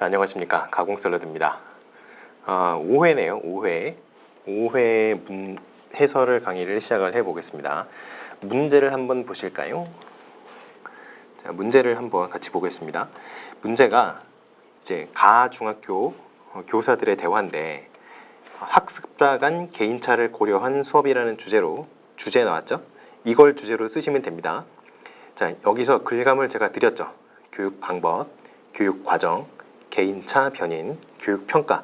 안녕하십니까, 가공샐러드입니다. 5회네요. 5회 해설 강의를 시작을 해보겠습니다. 문제를 한번 보실까요? 자, 문제를 한번 같이 보겠습니다. 문제가 이제 가중학교 교사들의 대화인데, 학습자 간 개인차를 고려한 수업이라는 주제 나왔죠? 이걸 주제로 쓰시면 됩니다. 자, 여기서 글감을 제가 드렸죠. 교육 방법, 교육 과정, 개인차 변인, 교육 평가.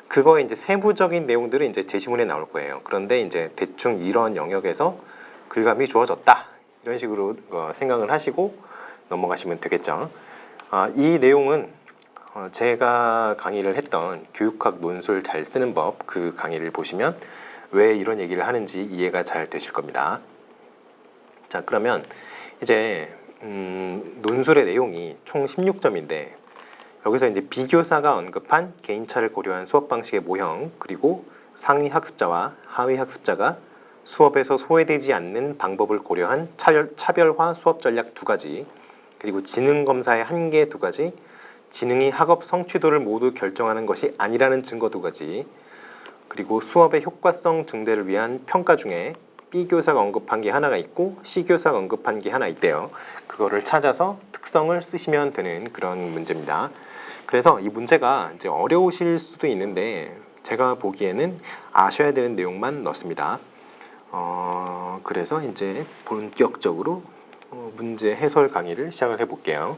그거의 이제 세부적인 내용들은 이제 제시문에 나올 거예요. 그런데 이제 대충 이런 영역에서 글감이 주어졌다, 이런 식으로 생각을 하시고 넘어가시면 되겠죠. 이 내용은 제가 강의를 했던 교육학 논술 잘 쓰는 법, 그 강의를 보시면 왜 이런 얘기를 하는지 이해가 잘 되실 겁니다. 자, 그러면 이제 논술의 내용이 총 16점인데, 여기서 이제 비교사가 언급한 개인차를 고려한 수업 방식의 모형, 그리고 상위 학습자와 하위 학습자가 수업에서 소외되지 않는 방법을 고려한 차별화 수업 전략 2가지, 그리고 지능 검사의 한계 2가지, 지능이 학업 성취도를 모두 결정하는 것이 아니라는 증거 2가지, 그리고 수업의 효과성 증대를 위한 평가 중에 B교사가 언급한 게 하나가 있고 C교사가 언급한 게 하나 있대요. 그거를 찾아서 특성을 쓰시면 되는 그런 문제입니다. 그래서 이 문제가 이제 어려우실 수도 있는데, 제가 보기에는 아셔야 되는 내용만 넣습니다. 그래서 이제 본격적으로 문제 해설 강의를 시작을 해볼게요.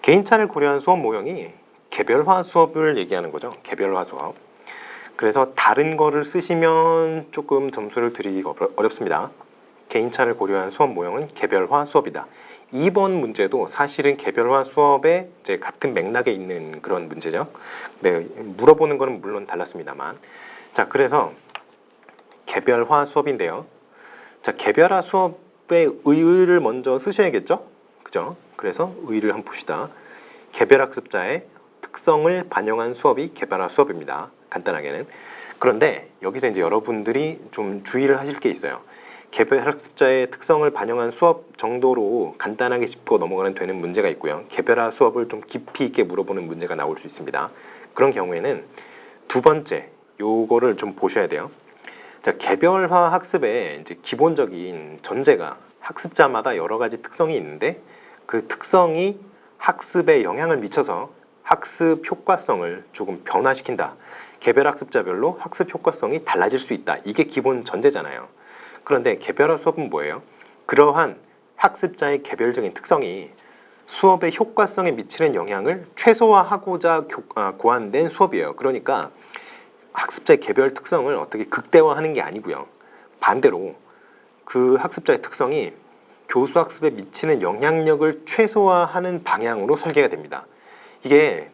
개인차를 고려한 수업 모형이 개별화 수업을 얘기하는 거죠. 개별화 수업. 그래서 다른 거를 쓰시면 조금 점수를 드리기가 어렵습니다. 개인차를 고려한 수업 모형은 개별화 수업이다. 2번 문제도 사실은 개별화 수업에 이제 같은 맥락에 있는 그런 문제죠. 네, 물어보는 거는 물론 달랐습니다만. 자, 그래서 개별화 수업인데요. 자, 개별화 수업의 의의를 먼저 쓰셔야겠죠? 그죠? 그래서 의의를 한번 봅시다. 개별학습자의 특성을 반영한 수업이 개별화 수업입니다. 간단하게는. 그런데 여기서 이제 여러분들이 좀 주의를 하실 게 있어요. 개별학습자의 특성을 반영한 수업 정도로 간단하게 짚고 넘어가는 되는 문제가 있고요. 개별화 수업을 좀 깊이 있게 물어보는 문제가 나올 수 있습니다. 그런 경우에는 두 번째, 요거를 좀 보셔야 돼요. 자, 개별화 학습의 이제 기본적인 전제가 학습자마다 여러 가지 특성이 있는데, 그 특성이 학습에 영향을 미쳐서 학습 효과성을 조금 변화시킨다. 개별 학습자별로 학습 효과성이 달라질 수 있다. 이게 기본 전제잖아요. 그런데 개별화 수업은 뭐예요? 그러한 학습자의 개별적인 특성이 수업의 효과성에 미치는 영향을 최소화하고자 고안된 수업이에요. 그러니까 학습자의 개별 특성을 어떻게 극대화하는 게 아니고요. 반대로 그 학습자의 특성이 교수 학습에 미치는 영향력을 최소화하는 방향으로 설계가 됩니다. 이게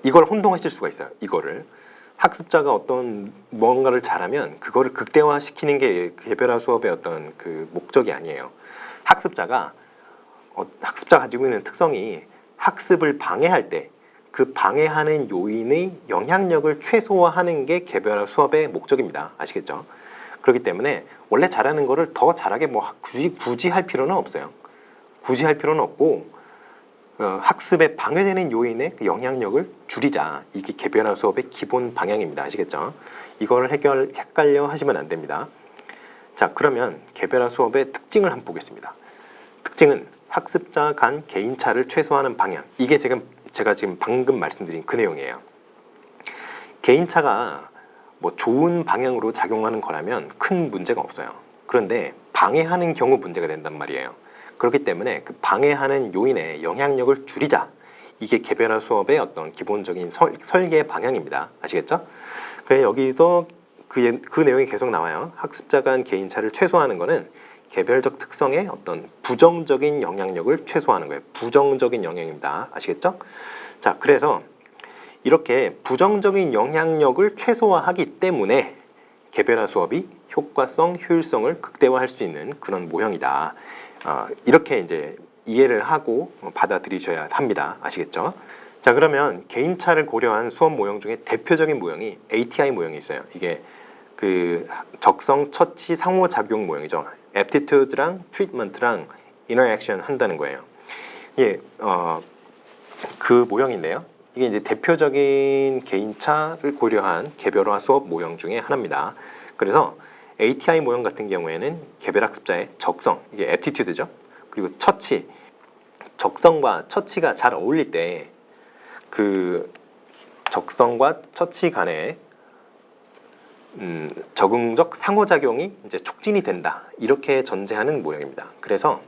이걸 혼동하실 수가 있어요. 이거를 학습자가 어떤 뭔가를 잘하면 그거를 극대화시키는 게 개별화 수업의 어떤 그 목적이 아니에요. 학습자가 가지고 있는 특성이 학습을 방해할 때 그 방해하는 요인의 영향력을 최소화하는 게 개별화 수업의 목적입니다. 아시겠죠? 그렇기 때문에 원래 잘하는 거를 더 잘하게 굳이 할 필요는 없어요. 굳이 할 필요는 없고, 학습에 방해되는 요인의 그 영향력을 줄이자. 이게 개별화 수업의 기본 방향입니다. 아시겠죠? 이걸 헷갈려 하시면 안 됩니다. 자, 그러면 개별화 수업의 특징을 한번 보겠습니다. 특징은 학습자 간 개인차를 최소화하는 방향. 이게 제가 지금 방금 말씀드린 그 내용이에요. 개인차가 좋은 방향으로 작용하는 거라면 큰 문제가 없어요. 그런데 방해하는 경우 문제가 된단 말이에요. 그렇기 때문에 그 방해하는 요인의 영향력을 줄이자. 이게 개별화 수업의 어떤 기본적인 설계 방향입니다. 아시겠죠? 그래서 여기서 그 내용이 계속 나와요. 학습자 간 개인차를 최소화하는 거는 개별적 특성의 어떤 부정적인 영향력을 최소화하는 거예요. 부정적인 영향입니다. 아시겠죠? 자, 그래서 이렇게 부정적인 영향력을 최소화하기 때문에 개별화 수업이 효과성, 효율성을 극대화할 수 있는 그런 모형이다. 이렇게 이제 이해를 하고 받아들이셔야 합니다. 아시겠죠? 자, 그러면 개인차를 고려한 수업 모형 중에 대표적인 모형이 ATI 모형이 있어요. 이게 그 적성, 처치, 상호작용 모형이죠. aptitude랑 treatment랑 interaction 한다는 거예요. 예, 그 모형인데요. 이게 이제 대표적인 개인차를 고려한 개별화 수업 모형 중에 하나입니다. 그래서 ATI 모형 같은 경우에는 개별학습자의 적성, 이게 애티튜드죠. 그리고 처치, 적성과 처치가 잘 어울릴 때 그 적성과 처치 간의 적응적 상호작용이 이제 촉진이 된다. 이렇게 전제하는 모형입니다. 그래서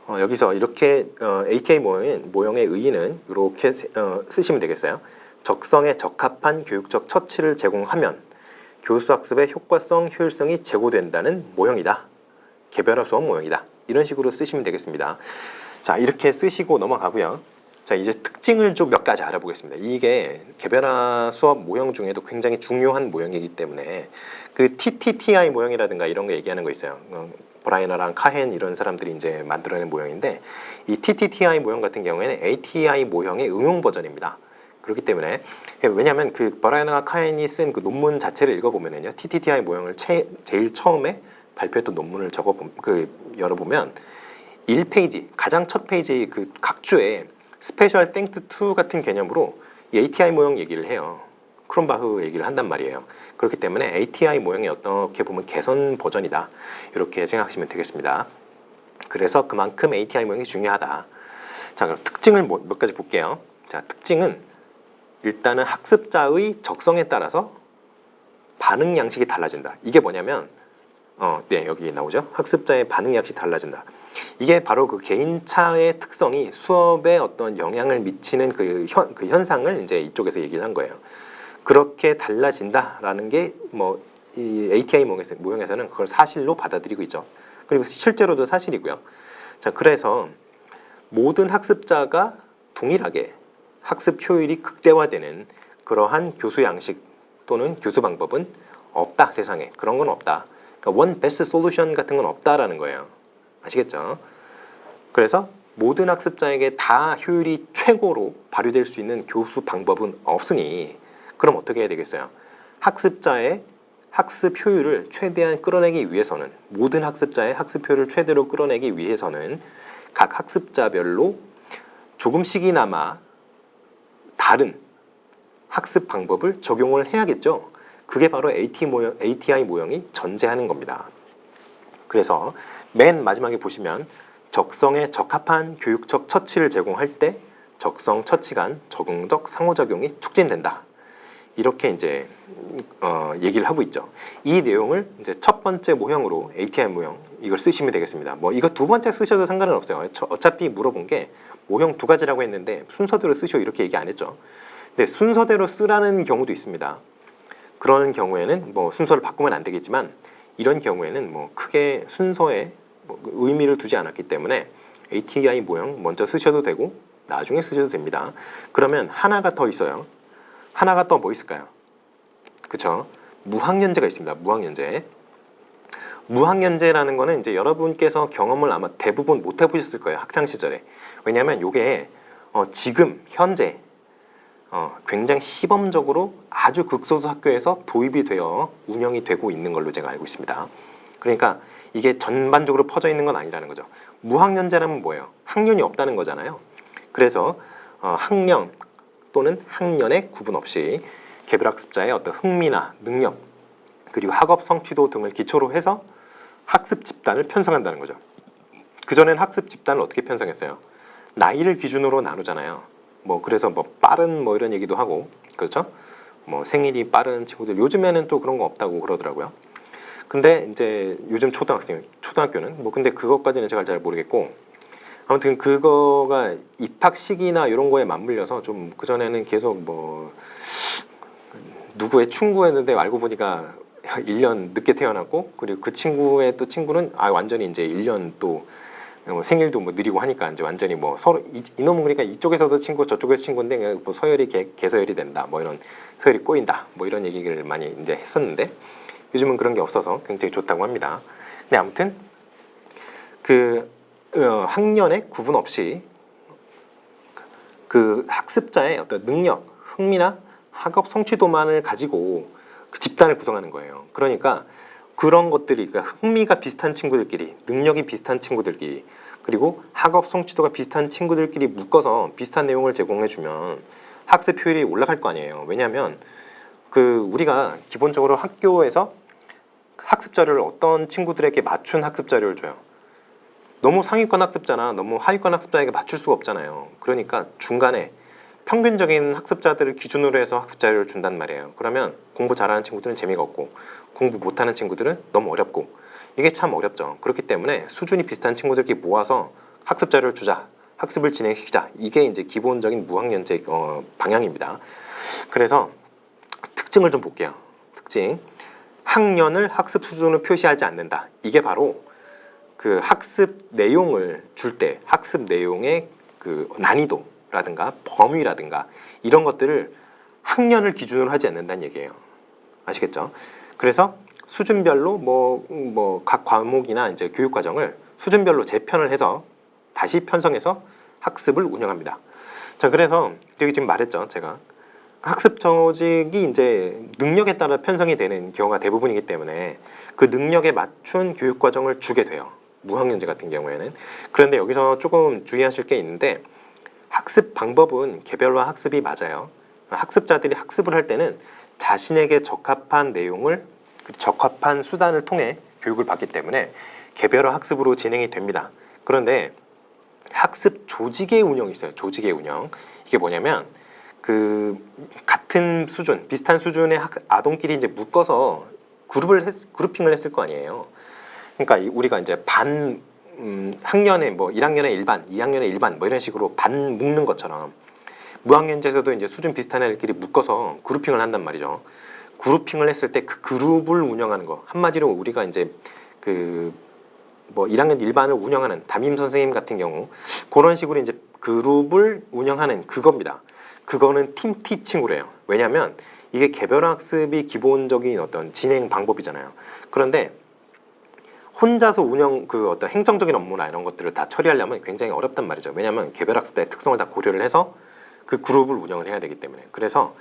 여기서 이렇게 ATI 모형의 의의는 이렇게 쓰시면 되겠어요. 적성에 적합한 교육적 처치를 제공하면 교수학습의 효과성, 효율성이 제고된다는 모형이다. 개별화 수업 모형이다. 이런 식으로 쓰시면 되겠습니다. 자, 이렇게 쓰시고 넘어가고요. 자, 이제 특징을 좀 몇 가지 알아보겠습니다. 이게 개별화 수업 모형 중에도 굉장히 중요한 모형이기 때문에 그 TTTI 모형이라든가 이런 거 얘기하는 거 있어요. 브라이너랑 카헨 이런 사람들이 이제 만들어낸 모형인데 이 TTTI 모형 같은 경우에는 ATI 모형의 응용 버전입니다. 그렇기 때문에 왜냐하면 그 브라이너와 카헨이 쓴 그 논문 자체를 읽어보면요, TTTI 모형을 제일 처음에 발표했던 논문을 열어보면 1페이지 가장 첫 페이지 그 각주에 스페셜 땡스 투 같은 개념으로 이 ATI 모형 얘기를 해요. 크롬바흐 얘기를 한단 말이에요. 그렇기 때문에 ATI 모형이 어떻게 보면 개선 버전이다. 이렇게 생각하시면 되겠습니다. 그래서 그만큼 ATI 모형이 중요하다. 자, 그럼 특징을 몇 가지 볼게요. 자, 특징은 일단은 학습자의 적성에 따라서 반응 양식이 달라진다. 이게 뭐냐면 네, 여기 나오죠. 학습자의 반응 양식이 달라진다. 이게 바로 그 개인차의 특성이 수업에 어떤 영향을 미치는 그 현상을 이제 이쪽에서 얘기를 한 거예요. 그렇게 달라진다라는 게 뭐 이 ATI 모형에서는 그걸 사실로 받아들이고 있죠. 그리고 실제로도 사실이고요. 자, 그래서 모든 학습자가 동일하게 학습 효율이 극대화되는 그러한 교수 양식 또는 교수 방법은 없다. 세상에 그런 건 없다. 그러니까 원 베스트 솔루션 같은 건 없다라는 거예요. 아시겠죠? 그래서 모든 학습자에게 다 효율이 최고로 발휘될 수 있는 교수 방법은 없으니 그럼 어떻게 해야 되겠어요? 학습자의 학습 효율을 최대한 끌어내기 위해서는 모든 학습자의 학습 효율을 최대로 끌어내기 위해서는 각 학습자별로 조금씩이나마 다른 학습 방법을 적용을 해야겠죠. 그게 바로 ATI 모형이 전제하는 겁니다. 그래서 맨 마지막에 보시면 적성에 적합한 교육적 처치를 제공할 때 적성 처치 간 적응적 상호작용이 촉진된다. 이렇게 이제 얘기를 하고 있죠. 이 내용을 이제 첫 번째 모형으로 ATI 모형 이걸 쓰시면 되겠습니다. 뭐 이거 두 번째 쓰셔도 상관은 없어요. 어차피 물어본 게 모형 두 가지라고 했는데 순서대로 쓰셔 이렇게 얘기 안 했죠. 근데 순서대로 쓰라는 경우도 있습니다. 그런 경우에는 뭐 순서를 바꾸면 안 되겠지만 이런 경우에는 뭐 크게 순서에 뭐 의미를 두지 않았기 때문에 ATI 모형 먼저 쓰셔도 되고 나중에 쓰셔도 됩니다. 그러면 하나가 더 있어요. 하나가 또 뭐 있을까요? 그쵸? 무학년제가 있습니다. 무학년제. 무학년제라는 거는 이제 여러분께서 경험을 아마 대부분 못 해보셨을 거예요. 학창 시절에. 왜냐하면 이게 지금 현재 굉장히 시범적으로 아주 극소수 학교에서 도입이 되어 운영이 되고 있는 걸로 제가 알고 있습니다. 그러니까 이게 전반적으로 퍼져 있는 건 아니라는 거죠. 무학년제라면 뭐예요? 학년이 없다는 거잖아요. 그래서 학년 또는 학년에 구분 없이 개별학습자의 어떤 흥미나 능력 그리고 학업 성취도 등을 기초로 해서 학습 집단을 편성한다는 거죠. 그전엔 학습 집단을 어떻게 편성했어요? 나이를 기준으로 나누잖아요. 뭐 그래서 뭐 빠른 뭐 이런 얘기도 하고 그렇죠? 뭐 생일이 빠른 친구들 요즘에는 또 그런 거 없다고 그러더라고요. 근데 이제 요즘 초등학교는 뭐 근데 그것까지는 제가 잘 모르겠고 아무튼 그거가 입학 시기나 이런 거에 맞물려서 좀 그전에는 계속 뭐 누구의 충고했는데 알고 보니까 1년 늦게 태어났고 그리고 그 친구의 또 친구는 완전히 이제 1년 또 생일도 뭐 느리고 하니까 이제 완전히 뭐 서로 이놈은 그러니까 이쪽에서도 친구 저쪽에서 친구인데 뭐 서열이 개서열이 된다 뭐 이런 서열이 꼬인다 뭐 이런 얘기를 많이 이제 했었는데 요즘은 그런 게 없어서 굉장히 좋다고 합니다. 근데 아무튼 그 학년에 구분 없이 그 학습자의 어떤 능력, 흥미나 학업 성취도만을 가지고 그 집단을 구성하는 거예요. 그러니까 그런 것들이 그러니까 흥미가 비슷한 친구들끼리, 능력이 비슷한 친구들끼리 그리고 학업 성취도가 비슷한 친구들끼리 묶어서 비슷한 내용을 제공해주면 학습 효율이 올라갈 거 아니에요. 왜냐하면 우리가 기본적으로 학교에서 학습 자료를 어떤 친구들에게 맞춘 학습 자료를 줘요. 너무 상위권 학습자나 너무 하위권 학습자에게 맞출 수가 없잖아요. 그러니까 중간에 평균적인 학습자들을 기준으로 해서 학습 자료를 준단 말이에요. 그러면 공부 잘하는 친구들은 재미가 없고 공부 못하는 친구들은 너무 어렵고, 이게 참 어렵죠. 그렇기 때문에 수준이 비슷한 친구들끼리 모아서 학습 자료를 주자, 학습을 진행시키자, 이게 이제 기본적인 무학년제 방향입니다. 그래서 특징을 좀 볼게요. 특징, 학년을 학습 수준으로 표시하지 않는다. 이게 바로 그 학습 내용을 줄 때 학습 내용의 그 난이도라든가 범위라든가 이런 것들을 학년을 기준으로 하지 않는다는 얘기예요. 아시겠죠? 그래서 수준별로 각 과목이나 이제 교육 과정을 수준별로 재편을 해서 다시 편성해서 학습을 운영합니다. 자, 그래서 여기 지금 말했죠, 제가 학습 조직이 이제 능력에 따라 편성이 되는 경우가 대부분이기 때문에 그 능력에 맞춘 교육 과정을 주게 돼요. 무학년제 같은 경우에는. 그런데 여기서 조금 주의하실 게 있는데, 학습 방법은 개별화 학습이 맞아요. 학습자들이 학습을 할 때는 자신에게 적합한 내용을, 적합한 수단을 통해 교육을 받기 때문에 개별화 학습으로 진행이 됩니다. 그런데 학습 조직의 운영이 있어요. 조직의 운영. 이게 뭐냐면 같은 수준, 비슷한 수준의 아동끼리 이제 묶어서 그룹핑을 했을 거 아니에요. 그러니까 우리가 이제 학년에 1학년에 일반, 2학년에 일반 이런 식으로 반 묶는 것처럼 무학년제에서도 이제 수준 비슷한 애들끼리 묶어서 그룹핑을 한단 말이죠. 그룹핑을 했을 때 그 그룹을 운영하는 거, 한마디로 우리가 이제 1학년 일반을 운영하는 담임 선생님 같은 경우 그런 식으로 이제 그룹을 운영하는 그겁니다. 그거는 팀 티칭으로 해요. 왜냐하면 이게 개별 학습이 기본적인 어떤 진행 방법이잖아요. 그런데 혼자서 어떤 행정적인 업무나 이런 것들을 다 처리하려면 굉장히 어렵단 말이죠. 왜냐하면 개별 학습의 특성을 다 고려를 해서 그 그룹을 운영을 해야 되기 때문에. 그래서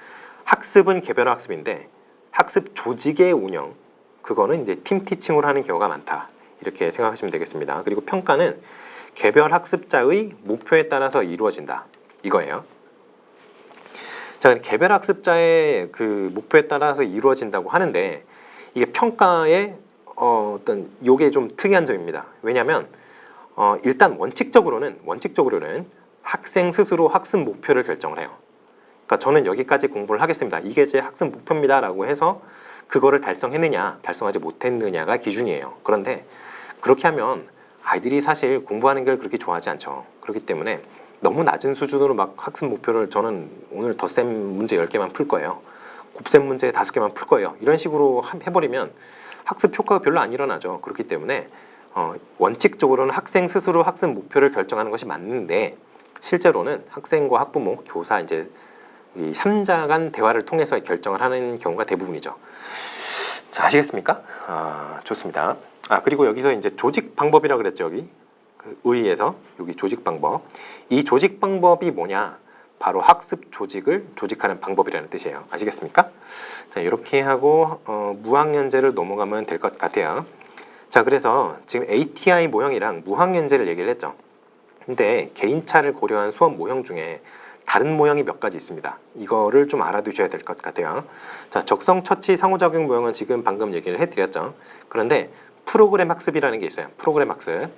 학습은 개별 학습인데 학습 조직의 운영, 그거는 이제 팀 티칭으로 하는 경우가 많다. 이렇게 생각하시면 되겠습니다. 그리고 평가는 개별 학습자의 목표에 따라서 이루어진다. 이거예요. 자, 개별 학습자의 그 목표에 따라서 이루어진다고 하는데, 이게 평가의 어떤 요게 좀 특이한 점입니다. 왜냐하면 일단 원칙적으로는 학생 스스로 학습 목표를 결정을 해요. 그러니까 저는 여기까지 공부를 하겠습니다. 이게 제 학습 목표입니다라고 해서 그거를 달성했느냐, 달성하지 못했느냐가 기준이에요. 그런데 그렇게 하면 아이들이 사실 공부하는 걸 그렇게 좋아하지 않죠. 그렇기 때문에 너무 낮은 수준으로 막 학습 목표를, 저는 오늘 덧셈 문제 10개만 풀 거예요, 곱셈 문제 5개만 풀 거예요, 이런 식으로 해버리면 학습 효과가 별로 안 일어나죠. 그렇기 때문에 원칙적으로는 학생 스스로 학습 목표를 결정하는 것이 맞는데, 실제로는 학생과 학부모, 교사 이제 이 3자 간 대화를 통해서 결정을 하는 경우가 대부분이죠. 자, 아시겠습니까? 좋습니다. 그리고 여기서 이제 조직 방법이라고 그랬죠. 여기 의의에서 여기 조직 방법. 이 조직 방법이 뭐냐? 바로 학습 조직을 조직하는 방법이라는 뜻이에요. 아시겠습니까? 자, 이렇게 하고 무학년제를 넘어가면 될 것 같아요. 자, 그래서 지금 ATI 모형이랑 무학년제를 얘기를 했죠. 근데 개인차를 고려한 수업 모형 중에 다른 모형이 몇 가지 있습니다. 이거를 좀 알아두셔야 될 것 같아요. 자, 적성 처치 상호작용 모형은 지금 방금 얘기를 해드렸죠. 그런데 프로그램 학습이라는 게 있어요. 프로그램 학습.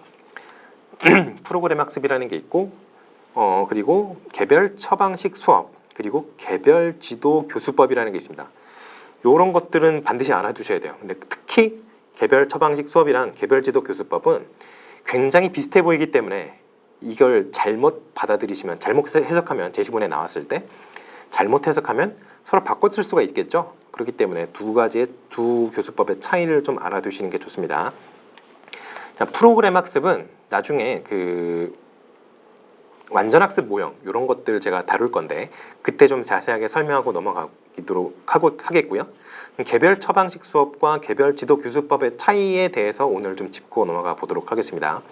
프로그램 학습이라는 게 있고, 그리고 개별 처방식 수업, 그리고 개별 지도 교수법이라는 게 있습니다. 이런 것들은 반드시 알아두셔야 돼요. 근데 특히 개별 처방식 수업이랑 개별 지도 교수법은 굉장히 비슷해 보이기 때문에 이걸 잘못 받아들이시면, 잘못 해석하면, 제시문에 나왔을 때 잘못 해석하면 서로 바꿔 쓸 수가 있겠죠. 그렇기 때문에 두 교수법의 차이를 좀 알아두시는 게 좋습니다. 자, 프로그램 학습은 나중에 완전 학습 모형 이런 것들 제가 다룰 건데 그때 좀 자세하게 설명하고 넘어가도록 하겠고요. 개별 처방식 수업과 개별 지도 교수법의 차이에 대해서 오늘 좀 짚고 넘어가 보도록 하겠습니다.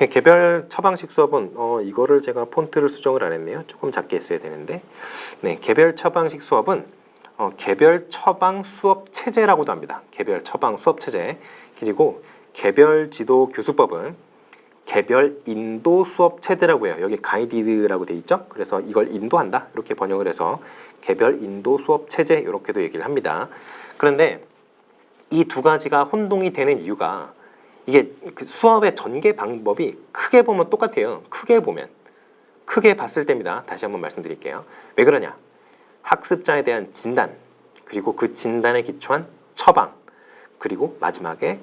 개별 처방식 수업은 이거를 제가 폰트를 수정을 안 했네요. 조금 작게 했어야 되는데, 네, 개별 처방식 수업은 개별 처방 수업 체제라고도 합니다. 개별 처방 수업 체제. 그리고 개별 지도 교수법은 개별 인도 수업 체제라고 해요. 여기 가이디드라고 돼 있죠. 그래서 이걸 인도한다 이렇게 번역을 해서 개별 인도 수업 체제 이렇게도 얘기를 합니다. 그런데 이 두 가지가 혼동이 되는 이유가 이게 그 수업의 전개 방법이 크게 보면 똑같아요. 크게 봤을 때입니다. 다시 한번 말씀드릴게요. 왜 그러냐? 학습자에 대한 진단, 그리고 그 진단에 기초한 처방, 그리고 마지막에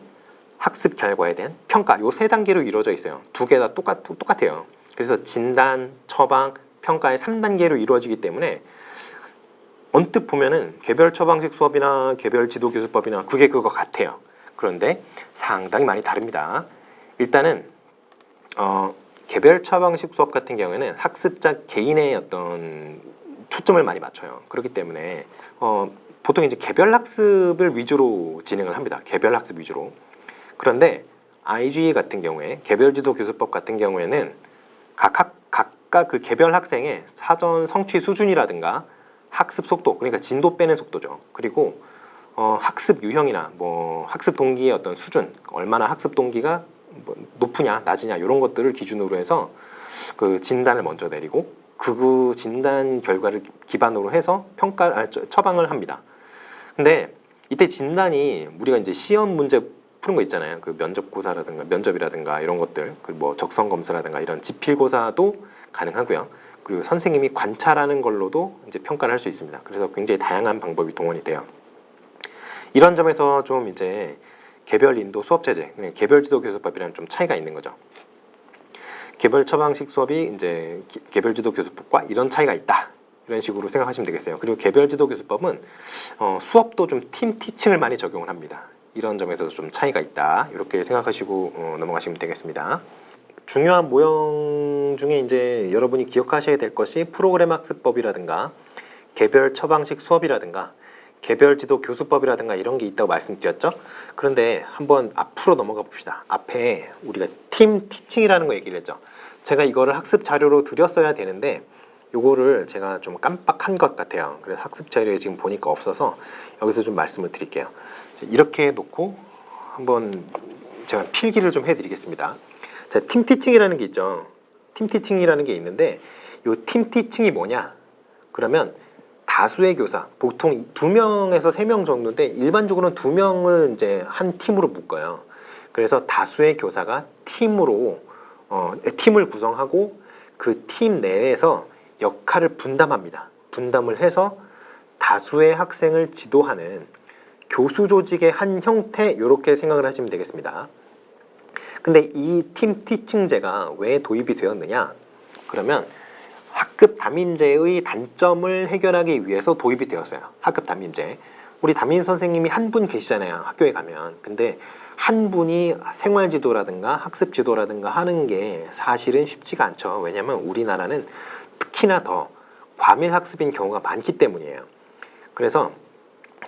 학습 결과에 대한 평가, 요 세 단계로 이루어져 있어요. 두 개 다 똑같아요. 그래서 진단, 처방, 평가의 3단계로 이루어지기 때문에 언뜻 보면은 개별 처방식 수업이나 개별 지도 교수법이나 그게 그거 같아요. 그런데 상당히 많이 다릅니다. 일단은 개별 처방식 수업 같은 경우에는 학습자 개인의 어떤 초점을 많이 맞춰요. 그렇기 때문에 보통 이제 개별 학습을 위주로 진행을 합니다. 개별 학습 위주로. 그런데 IGE 같은 경우에 개별 지도 교수법 같은 경우에는 각각 그 개별 학생의 사전 성취 수준이라든가 학습 속도, 그러니까 진도 빼는 속도죠. 그리고 학습 유형이나 뭐 학습 동기의 어떤 수준, 얼마나 학습 동기가 뭐 높으냐 낮으냐 이런 것들을 기준으로 해서 그 진단을 먼저 내리고 그 진단 결과를 기반으로 해서 처방을 합니다. 근데 이때 진단이 우리가 이제 시험 문제 푸는 거 있잖아요. 그 면접이라든가 이런 것들, 그 뭐 적성 검사라든가 이런 지필고사도 가능하고요. 그리고 선생님이 관찰하는 걸로도 이제 평가를 할 수 있습니다. 그래서 굉장히 다양한 방법이 동원이 돼요. 이런 점에서 좀 이제 개별 인도 수업 체제, 개별 지도 교수법이랑 좀 차이가 있는 거죠. 개별 처방식 수업이 이제 개별 지도 교수법과 이런 차이가 있다. 이런 식으로 생각하시면 되겠어요. 그리고 개별 지도 교수법은 수업도 좀 팀 티칭을 많이 적용을 합니다. 이런 점에서 좀 차이가 있다. 이렇게 생각하시고 넘어가시면 되겠습니다. 중요한 모형 중에 이제 여러분이 기억하셔야 될 것이 프로그램 학습법이라든가 개별 처방식 수업이라든가 개별 지도 교수법이라든가 이런 게 있다고 말씀드렸죠. 그런데 한번 앞으로 넘어가 봅시다. 앞에 우리가 팀 티칭이라는 거 얘기를 했죠. 제가 이거를 학습 자료로 드렸어야 되는데 요거를 제가 좀 깜빡한 것 같아요. 그래서 학습 자료에 지금 보니까 없어서 여기서 좀 말씀을 드릴게요. 이렇게 놓고 한번 제가 필기를 좀 해드리겠습니다. 자, 팀 티칭이라는 게 있죠. 팀 티칭이라는 게 있는데 요 팀 티칭이 뭐냐? 그러면 다수의 교사, 보통 2명에서 3명 정도인데 일반적으로는 2명을 이제 한 팀으로 묶어요. 그래서 다수의 교사가 팀을 구성하고 그 팀 내에서 역할을 분담합니다. 분담을 해서 다수의 학생을 지도하는 교수 조직의 한 형태, 이렇게 생각을 하시면 되겠습니다. 근데 이 팀 티칭제가 왜 도입이 되었느냐? 그러면 학급 담임제의 단점을 해결하기 위해서 도입이 되었어요. 학급 담임제. 우리 담임 선생님이 한 분 계시잖아요. 학교에 가면. 근데 한 분이 생활지도라든가 학습지도라든가 하는 게 사실은 쉽지가 않죠. 왜냐하면 우리나라는 특히나 더 과밀학습인 경우가 많기 때문이에요. 그래서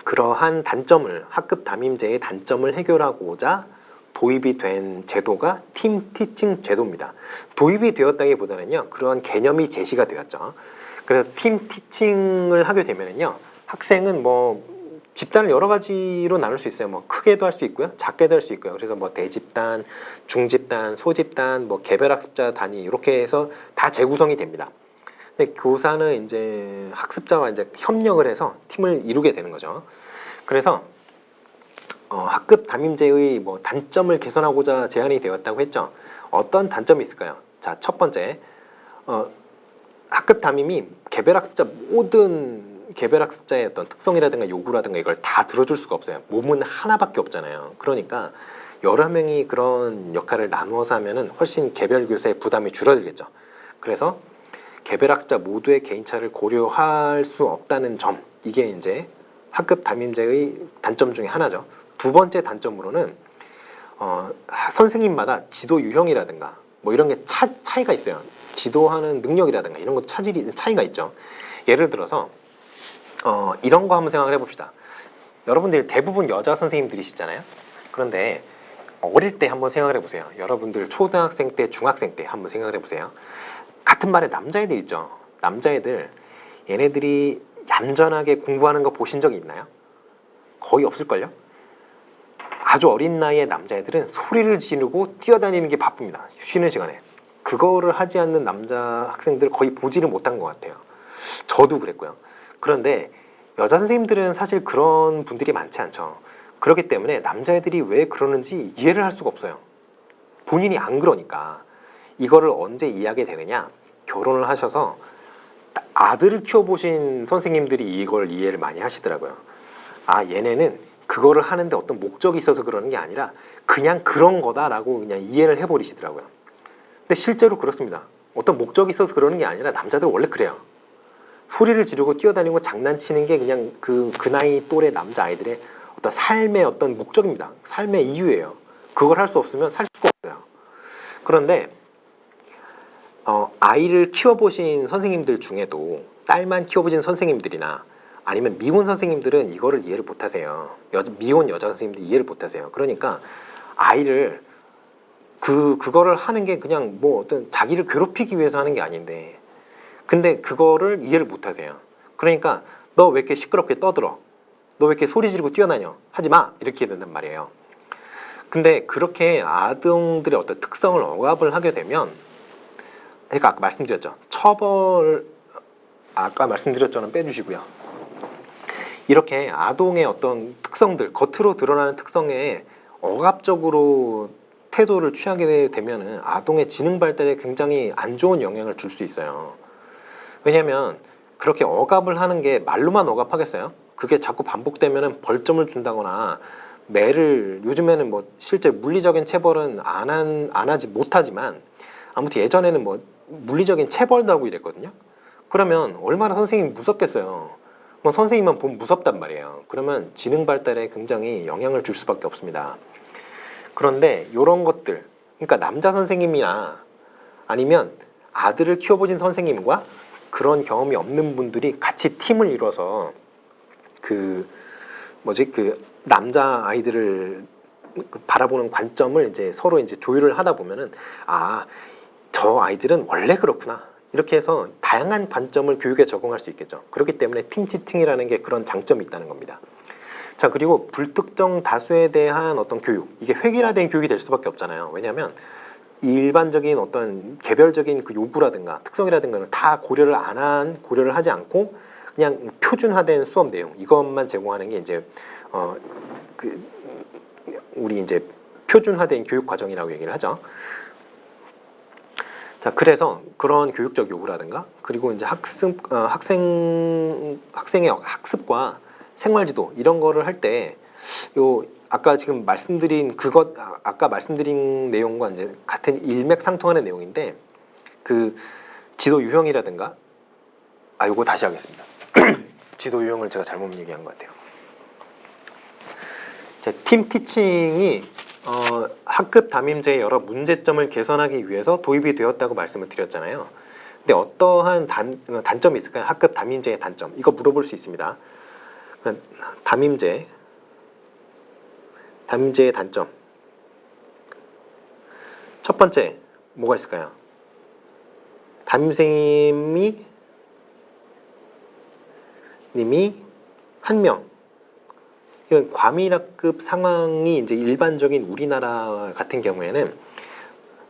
그러한 단점을, 학급 담임제의 단점을 해결하고자 도입이 된 제도가 팀 티칭 제도입니다. 도입이 되었다기보다는요, 그러한 개념이 제시가 되었죠. 그래서 팀 티칭을 하게 되면은요, 학생은 뭐 집단을 여러 가지로 나눌 수 있어요. 뭐 크게도 할 수 있고요, 작게도 할 수 있고요. 그래서 뭐 대집단, 중집단, 소집단, 뭐 개별학습자 단위 이렇게 해서 다 재구성이 됩니다. 근데 교사는 이제 학습자와 이제 협력을 해서 팀을 이루게 되는 거죠. 그래서 학급 담임제의 뭐 단점을 개선하고자 제안이 되었다고 했죠. 어떤 단점이 있을까요? 자, 첫 번째, 학급 담임이 모든 개별학습자의 어떤 특성이라든가 요구라든가 이걸 다 들어줄 수가 없어요. 몸은 하나밖에 없잖아요. 그러니까 여러 명이 그런 역할을 나누어서 하면은 훨씬 개별 교사의 부담이 줄어들겠죠. 그래서 개별학습자 모두의 개인차를 고려할 수 없다는 점, 이게 이제 학급 담임제의 단점 중에 하나죠. 두 번째 단점으로는 선생님마다 지도 유형이라든가 뭐 이런 게 차이가 있어요. 지도하는 능력이라든가 이런 것 차이가 있죠. 예를 들어서 이런 거 한번 생각을 해봅시다. 여러분들 대부분 여자 선생님들이시잖아요. 그런데 어릴 때 한번 생각을 해보세요. 여러분들 초등학생 때, 중학생 때 한번 생각을 해보세요. 같은 반에 남자애들 있죠. 남자애들, 얘네들이 얌전하게 공부하는 거 보신 적이 있나요? 거의 없을걸요? 아주 어린 나이의 남자애들은 소리를 지르고 뛰어다니는 게 바쁩니다. 쉬는 시간에. 그거를 하지 않는 남자 학생들 거의 보지를 못한 것 같아요. 저도 그랬고요. 그런데 여자 선생님들은 사실 그런 분들이 많지 않죠. 그렇기 때문에 남자애들이 왜 그러는지 이해를 할 수가 없어요. 본인이 안 그러니까. 이거를 언제 이해하게 되느냐, 결혼을 하셔서 아들을 키워보신 선생님들이 이걸 이해를 많이 하시더라고요. 아, 얘네는 그거를 하는데 어떤 목적이 있어서 그러는 게 아니라 그냥 그런 거다라고 그냥 이해를 해버리시더라고요. 근데 실제로 그렇습니다. 어떤 목적이 있어서 그러는 게 아니라 남자들 원래 그래요. 소리를 지르고 뛰어다니고 장난치는 게 그냥 그 나이 또래 남자아이들의 어떤 삶의 어떤 목적입니다. 삶의 이유예요. 그걸 할 수 없으면 살 수가 없어요. 그런데 아이를 키워보신 선생님들 중에도 딸만 키워보신 선생님들이나 아니면 미혼 선생님들은 이거를 이해를 못하세요. 미혼 여자 선생님들이 이해를 못하세요. 그러니까 아이를 그거를 하는 게 그냥 뭐 어떤 자기를 괴롭히기 위해서 하는 게 아닌데, 근데 그거를 이해를 못하세요. 그러니까 너 왜 이렇게 시끄럽게 떠들어? 너 왜 이렇게 소리 지르고 뛰어다녀? 하지 마! 이렇게 된단 말이에요. 근데 그렇게 아동들의 어떤 특성을 억압을 하게 되면, 그러니까 아까 말씀드렸죠. 아까 말씀드렸죠는 빼주시고요. 이렇게 아동의 어떤 특성들, 겉으로 드러나는 특성에 억압적으로 태도를 취하게 되면은 아동의 지능 발달에 굉장히 안 좋은 영향을 줄 수 있어요. 왜냐면 그렇게 억압을 하는 게 말로만 억압하겠어요? 그게 자꾸 반복되면은 벌점을 준다거나 요즘에는 뭐 실제 물리적인 체벌은 못하지만 아무튼 예전에는 뭐 물리적인 체벌도 하고 이랬거든요. 그러면 얼마나 선생님이 무섭겠어요. 뭐 선생님만 보면 무섭단 말이에요. 그러면 지능 발달에 굉장히 영향을 줄 수밖에 없습니다. 그런데 이런 것들, 그러니까 남자 선생님이나 아니면 아들을 키워보신 선생님과 그런 경험이 없는 분들이 같이 팀을 이뤄서 그 남자 아이들을 바라보는 관점을 이제 서로 이제 조율을 하다 보면은, 아, 저 아이들은 원래 그렇구나, 이렇게 해서 다양한 관점을 교육에 적용할 수 있겠죠. 그렇기 때문에 팀치팅이라는 게 그런 장점이 있다는 겁니다. 자, 그리고 불특정 다수에 대한 어떤 교육, 이게 획일화된 교육이 될 수밖에 없잖아요. 왜냐하면 일반적인 어떤 개별적인 그 요구라든가 특성이라든가는 다 고려를 하지 않고 그냥 표준화된 수업 내용, 이것만 제공하는 게 이제 우리 이제 표준화된 교육 과정이라고 얘기를 하죠. 자, 그래서 그런 교육적 요구라든가, 그리고 이제 학생의 학습과 생활지도, 이런 거를 할 때 아까 말씀드린 내용과 이제 같은 일맥상통하는 내용인데, 그 지도 유형이라든가, 요거 다시 하겠습니다. 지도 유형을 제가 잘못 얘기한 것 같아요. 팀 티칭이 학급 담임제의 여러 문제점을 개선하기 위해서 도입이 되었다고 말씀을 드렸잖아요. 근데 어떠한 단점이 있을까요? 학급 담임제의 단점, 이거 물어볼 수 있습니다. 담임제의 단점, 첫 번째 뭐가 있을까요? 담임선생님이 한 명, 이건 과밀학급 상황이 이제 일반적인 우리나라 같은 경우에는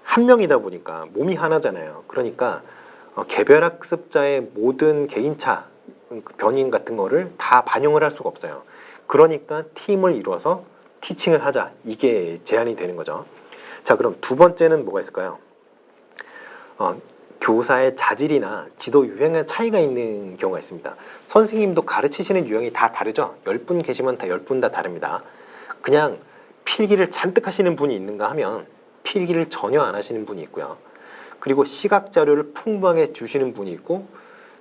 한 명이다 보니까 몸이 하나잖아요. 그러니까 개별학습자의 모든 개인차 변인 같은 거를 다 반영을 할 수가 없어요. 그러니까 팀을 이루어서 티칭을 하자, 이게 제안이 되는 거죠. 자, 그럼 두 번째는 뭐가 있을까요? 교사의 자질이나 지도 유형에 차이가 있는 경우가 있습니다. 선생님도 가르치시는 유형이 다 다르죠. 10분 계시면 다 10분 다 다릅니다. 그냥 필기를 잔뜩 하시는 분이 있는가 하면 필기를 전혀 안 하시는 분이 있고요. 그리고 시각 자료를 풍부하게 주시는 분이 있고,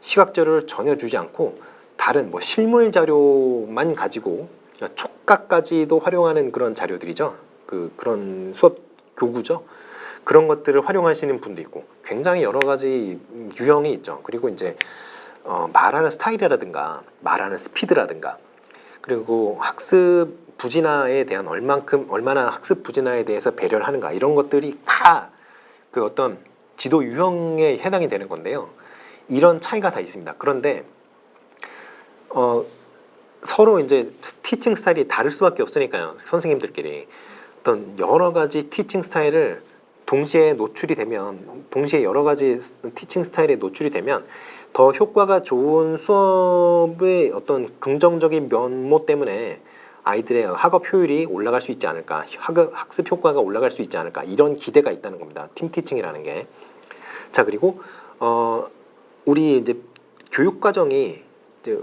시각 자료를 전혀 주지 않고 다른 뭐 실물 자료만 가지고 촉각까지도 활용하는 그런 자료들이죠. 그런 수업 교구죠. 그런 것들을 활용하시는 분도 있고, 굉장히 여러 가지 유형이 있죠. 그리고 이제 말하는 스타일이라든가 말하는 스피드라든가, 그리고 학습 부진화에 대한 얼마나 학습 부진화에 대해서 배려를 하는가, 이런 것들이 다 그 어떤 지도 유형에 해당이 되는 건데요. 이런 차이가 다 있습니다. 그런데 서로 이제 티칭 스타일이 다를 수밖에 없으니까요. 선생님들끼리 어떤 여러 가지 티칭 스타일을 동시에 노출이 되면, 동시에 여러 가지 티칭 스타일에 노출이 되면 더 효과가 좋은 수업의 어떤 긍정적인 면모 때문에 아이들의 학업 효율이 올라갈 수 있지 않을까, 학습 효과가 올라갈 수 있지 않을까, 이런 기대가 있다는 겁니다. 팀 티칭이라는 게. 자, 그리고 우리 이제 교육 과정이 이제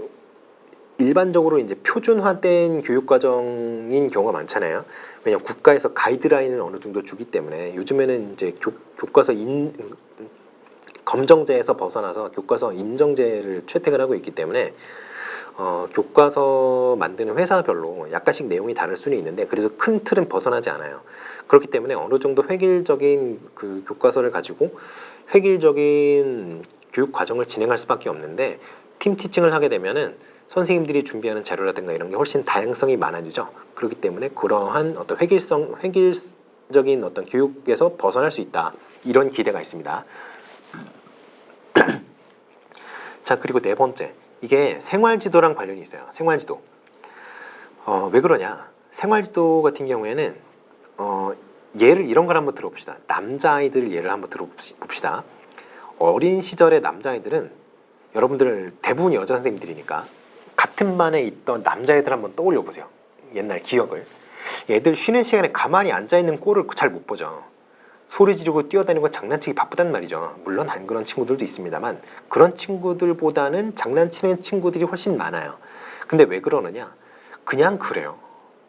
일반적으로 이제 표준화된 교육 과정인 경우가 많잖아요. 왜냐하면 국가에서 가이드라인을 어느 정도 주기 때문에 요즘에는 이제 교과서 검정제에서 벗어나서 교과서 인정제를 채택을 하고 있기 때문에 교과서 만드는 회사별로 약간씩 내용이 다를 수는 있는데 그래서 큰 틀은 벗어나지 않아요. 그렇기 때문에 어느 정도 획일적인 그 교과서를 가지고 획일적인 교육 과정을 진행할 수밖에 없는데, 팀 티칭을 하게 되면은 선생님들이 준비하는 자료라든가 이런 게 훨씬 다양성이 많아지죠. 그렇기 때문에 그러한 어떤 획일적인 어떤 교육에서 벗어날 수 있다, 이런 기대가 있습니다. 자, 그리고 네 번째, 이게 생활지도랑 관련이 있어요. 생활지도. 왜 그러냐? 생활지도 같은 경우에는 예를 이런 걸 한번 들어봅시다. 남자아이들 예를 한번 들어봅시다. 어린 시절의 남자아이들은, 여러분들 대부분 여자 선생님들이니까 같은 반에 있던 남자애들 한번 떠올려 보세요. 옛날 기억을. 얘들 쉬는 시간에 가만히 앉아있는 꼴을 잘 못 보죠. 소리 지르고 뛰어다니고 장난치기 바쁘단 말이죠. 물론 안 그런 친구들도 있습니다만 그런 친구들보다는 장난치는 친구들이 훨씬 많아요. 근데 왜 그러느냐? 그냥 그래요.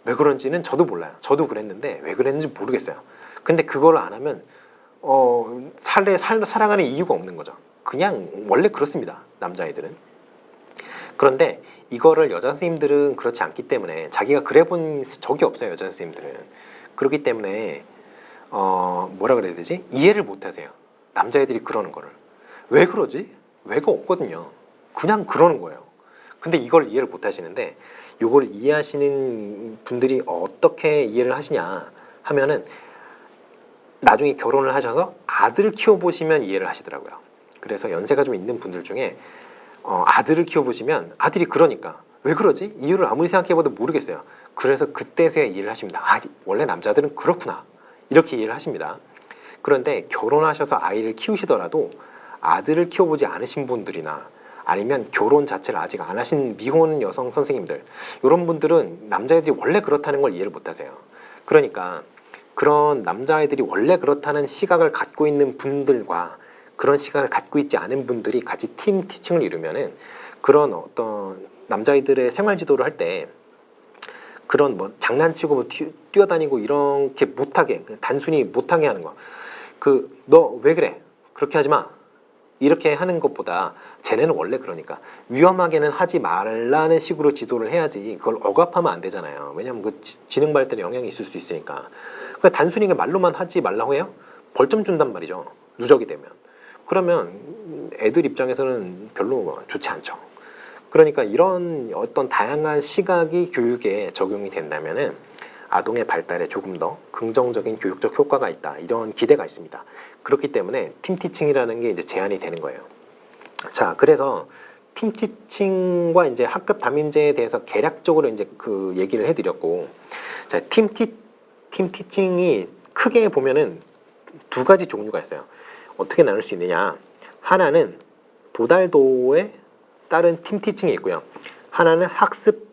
왜 그런지는 저도 몰라요. 저도 그랬는데 왜 그랬는지 모르겠어요. 근데 그걸 안 하면 살아가는 이유가 없는 거죠. 그냥 원래 그렇습니다. 남자애들은. 그런데 이거를 여자 선생님들은 그렇지 않기 때문에, 자기가 그래 본 적이 없어요. 여자 선생님들은. 그렇기 때문에 뭐라 그래야 되지? 이해를 못 하세요. 남자애들이 그러는 거를. 왜 그러지? 왜가 없거든요. 그냥 그러는 거예요. 근데 이걸 이해를 못 하시는데, 이걸 이해하시는 분들이 어떻게 이해를 하시냐 하면은 나중에 결혼을 하셔서 아들을 키워보시면 이해를 하시더라고요. 그래서 연세가 좀 있는 분들 중에 아들을 키워보시면 아들이 그러니까 왜 그러지? 이유를 아무리 생각해봐도 모르겠어요. 그래서 그때서야 이해를 하십니다. 아, 원래 남자들은 그렇구나, 이렇게 이해를 하십니다. 그런데 결혼하셔서 아이를 키우시더라도 아들을 키워보지 않으신 분들이나 아니면 결혼 자체를 아직 안 하신 미혼 여성 선생님들, 이런 분들은 남자애들이 원래 그렇다는 걸 이해를 못 하세요. 그러니까 그런 남자애들이 원래 그렇다는 시각을 갖고 있는 분들과 그런 시각을 갖고 있지 않은 분들이 같이 팀 티칭을 이루면은, 그런 어떤 남자아이들의 생활 지도를 할 때 그런 뭐 장난치고 뭐 뛰어다니고 이렇게 못하게, 단순히 못하게 하는 거, 너 왜 그래? 그렇게 하지 마, 이렇게 하는 것보다 쟤네는 원래 그러니까 위험하게는 하지 말라는 식으로 지도를 해야지, 그걸 억압하면 안 되잖아요. 왜냐하면 그 지능 발달에 영향이 있을 수 있으니까. 그러니까 단순히 말로만 하지 말라고 해요? 벌점 준단 말이죠. 누적이 되면. 그러면 애들 입장에서는 별로 좋지 않죠. 그러니까 이런 어떤 다양한 시각이 교육에 적용이 된다면은 아동의 발달에 조금 더 긍정적인 교육적 효과가 있다, 이런 기대가 있습니다. 그렇기 때문에 팀 티칭이라는 게 이제 제한이 되는 거예요. 자, 그래서 팀 티칭과 이제 학급 담임제에 대해서 개략적으로 이제 그 얘기를 해드렸고, 자, 팀 티칭이 크게 보면은 두 가지 종류가 있어요. 어떻게 나눌 수 있느냐? 하나는 도달도에 따른 팀 티칭이 있고요. 하나는 학습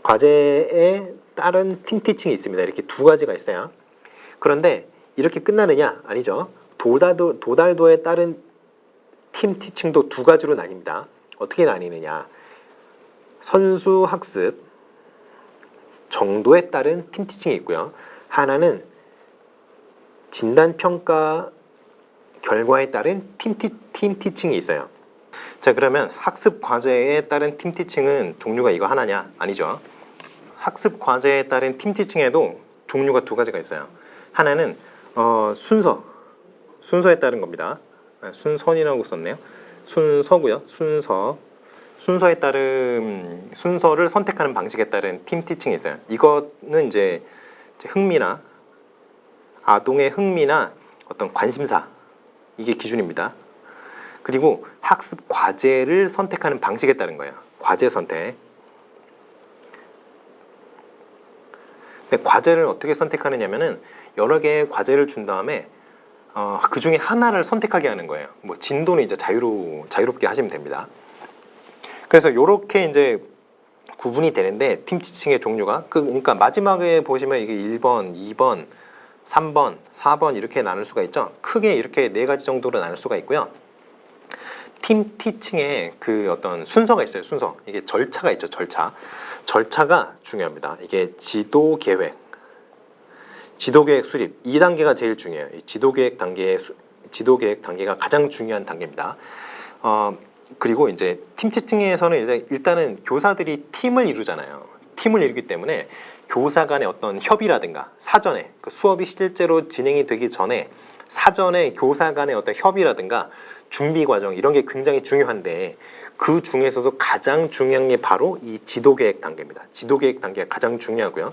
과제에 따른 팀 티칭이 있습니다. 이렇게 두 가지가 있어요. 그런데 이렇게 끝나느냐? 아니죠. 도달도에 따른 팀 티칭도 두 가지로 나뉩니다. 어떻게 나뉘느냐? 선수 학습 정도에 따른 팀 티칭이 있고요. 하나는 진단 평가 결과에 따른 팀 티칭이 있어요. 자, 그러면 학습 과제에 따른 팀 티칭은 종류가 이거 하나냐? 아니죠. 학습 과제에 따른 팀 티칭에도 종류가 두 가지가 있어요. 하나는 순서에 따른 겁니다. 순선이라고 썼네요. 순서고요. 순서에 따른, 순서를 선택하는 방식에 따른 팀 티칭이 있어요. 이거는 이제 흥미나 아동의 흥미나 어떤 관심사, 이게 기준입니다. 그리고 학습 과제를 선택하는 방식에 따른 거예요. 과제 선택. 근데 과제를 어떻게 선택하느냐면은 여러 개의 과제를 준 다음에 그 중에 하나를 선택하게 하는 거예요. 뭐 진도는 이제 자유롭게 하시면 됩니다. 그래서 이렇게 이제 구분이 되는데 팀 티칭의 종류가 그러니까 마지막에 보시면 이게 1번, 2번, 3번, 4번 이렇게 나눌 수가 있죠. 크게 이렇게 네 가지 정도로 나눌 수가 있고요. 팀 티칭에 그 어떤 순서가 있어요. 순서. 이게 절차가 있죠. 절차가 중요합니다. 이게 지도 계획 수립 2단계가 제일 중요해요. 이 지도 계획 단계가 가장 중요한 단계입니다. 그리고 이제 팀 티칭에서는 일단은 교사들이 팀을 이루잖아요. 팀을 이루기 때문에 교사 간의 어떤 협의라든가 사전에 그 수업이 실제로 진행이 되기 전에 사전에 교사 간의 어떤 협의라든가 준비 과정 이런 게 굉장히 중요한데 그 중에서도 가장 중요한 게 바로 이 지도 계획 단계입니다. 지도 계획 단계가 가장 중요하고요.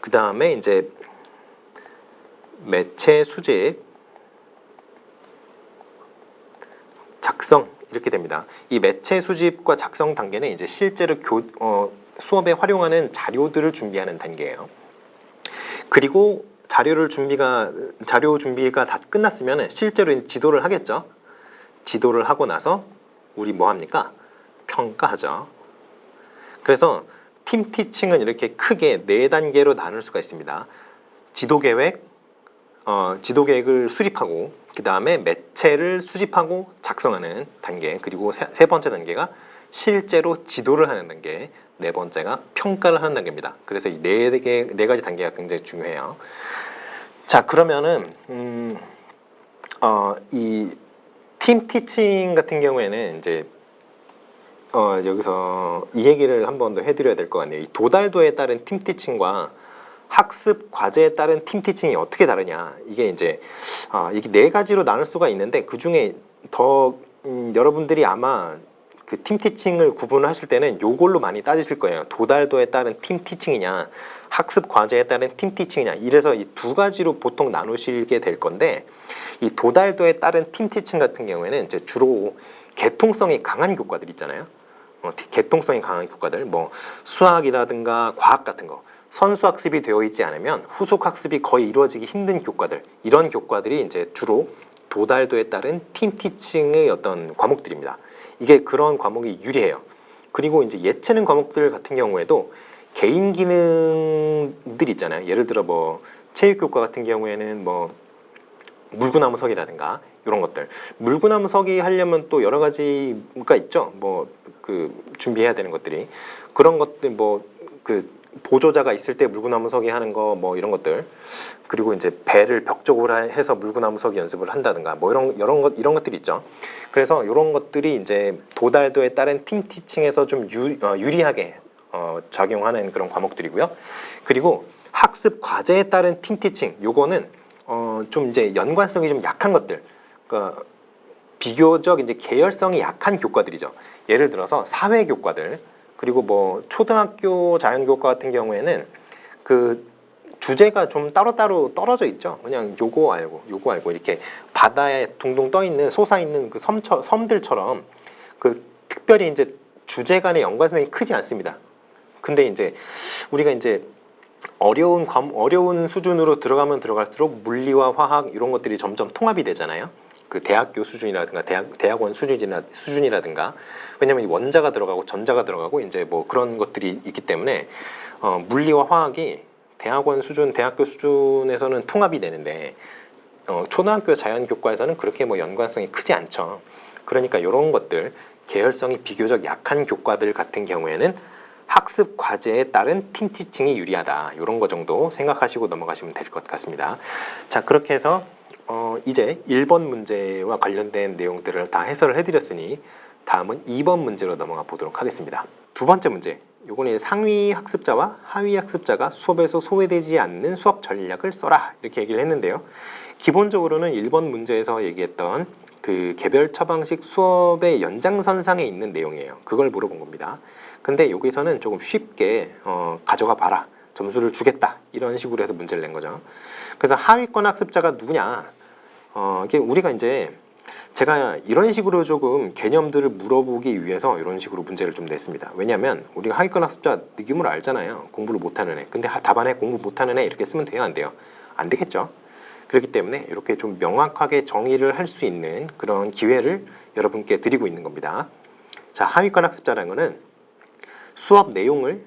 그 다음에 이제 매체 수집, 작성 이렇게 됩니다. 이 매체 수집과 작성 단계는 이제 실제로 수업에 활용하는 자료들을 준비하는 단계예요. 그리고 자료 준비가 다 끝났으면 실제로 지도를 하겠죠. 지도를 하고 나서 우리 뭐 합니까? 평가하죠. 그래서 팀 티칭은 이렇게 크게 네 단계로 나눌 수가 있습니다. 지도 계획을 수립하고 그 다음에 매체를 수집하고 작성하는 단계, 그리고 세 번째 단계가 실제로 지도를 하는 단계, 네 번째가 평가를 하는 단계입니다. 그래서 이 네 가지 단계가 굉장히 중요해요. 자, 그러면은 이 팀 티칭 같은 경우에는 이제 여기서 이 얘기를 한 번 더 해드려야 될 것 같네요. 이 도달도에 따른 팀 티칭과 학습 과제에 따른 팀 티칭이 어떻게 다르냐, 이게 이제 이게 네 가지로 나눌 수가 있는데 그 중에 더 여러분들이 아마 그 팀 티칭을 구분하실 때는 요걸로 많이 따지실 거예요. 도달도에 따른 팀 티칭이냐 학습 과제에 따른 팀 티칭이냐, 이래서 이 두 가지로 보통 나누시게 될 건데, 이 도달도에 따른 팀 티칭 같은 경우에는 이제 주로 개통성이 강한 교과들 있잖아요. 개통성이 강한 교과들, 뭐 수학이라든가 과학 같은 거 선수 학습이 되어 있지 않으면 후속 학습이 거의 이루어지기 힘든 교과들, 이런 교과들이 이제 주로 도달도에 따른 팀 티칭의 어떤 과목들입니다. 이게 그런 과목이 유리해요. 그리고 이제 예체능 과목들 같은 경우에도 개인 기능들 있잖아요. 예를 들어 뭐 체육교과 같은 경우에는 뭐 물구나무서기라든가 이런 것들, 물구나무서기 하려면 또 여러 가지가 있죠. 뭐 그 준비해야 되는 것들이, 그런 것들 뭐 그 보조자가 있을 때 물구나무서기 하는 거 뭐 이런 것들, 그리고 이제 배를 벽 쪽으로 해서 물구나무서기 연습을 한다든가 뭐 이런 것들이 있죠. 그래서 이런 것들이 이제 도달도에 따른 팀 티칭에서 좀 유리하게 작용하는 그런 과목들이고요. 그리고 학습 과제에 따른 팀 티칭, 요거는 좀 이제 연관성이 좀 약한 것들, 그러니까 비교적 이제 계열성이 약한 교과들이죠. 예를 들어서 사회 교과들, 그리고 뭐 초등학교 자연교과 같은 경우에는 그 주제가 좀 따로따로 떨어져 있죠. 그냥 요거 알고 이렇게 바다에 둥둥 떠 있는 솟아 있는 그 섬들처럼 그 특별히 이제 주제 간의 연관성이 크지 않습니다. 근데 이제 우리가 이제 어려운 수준으로 들어가면 들어갈수록 물리와 화학 이런 것들이 점점 통합이 되잖아요. 그 대학교 수준이라든가 대학원 수준이라든가, 왜냐면 원자가 들어가고 전자가 들어가고 이제 뭐 그런 것들이 있기 때문에 물리와 화학이 대학원 수준, 대학교 수준에서는 통합이 되는데 초등학교 자연교과에서는 그렇게 뭐 연관성이 크지 않죠. 그러니까 이런 것들, 계열성이 비교적 약한 교과들 같은 경우에는 학습 과제에 따른 팀 티칭이 유리하다, 이런 거 정도 생각하시고 넘어가시면 될 것 같습니다. 자, 그렇게 해서 이제 1번 문제와 관련된 내용들을 다 해설을 해드렸으니 다음은 2번 문제로 넘어가 보도록 하겠습니다. 두 번째 문제, 요거는 상위 학습자와 하위 학습자가 수업에서 소외되지 않는 수업 전략을 써라, 이렇게 얘기를 했는데요. 기본적으로는 1번 문제에서 얘기했던 그 개별 처방식 수업의 연장선상에 있는 내용이에요. 그걸 물어본 겁니다. 근데 여기서는 조금 쉽게 가져가 봐라, 점수를 주겠다, 이런 식으로 해서 문제를 낸 거죠. 그래서 하위권 학습자가 누구냐, 이게 우리가 이제 제가 이런 식으로 조금 개념들을 물어보기 위해서 이런 식으로 문제를 좀 냈습니다. 왜냐하면 우리가 하위권 학습자 느낌으로 알잖아요. 공부를 못하는 애. 근데 답안에 공부 못하는 애 이렇게 쓰면 돼요, 안 돼요? 안 되겠죠. 그렇기 때문에 이렇게 좀 명확하게 정의를 할 수 있는 그런 기회를 여러분께 드리고 있는 겁니다. 자, 하위권 학습자라는 거는 수업 내용을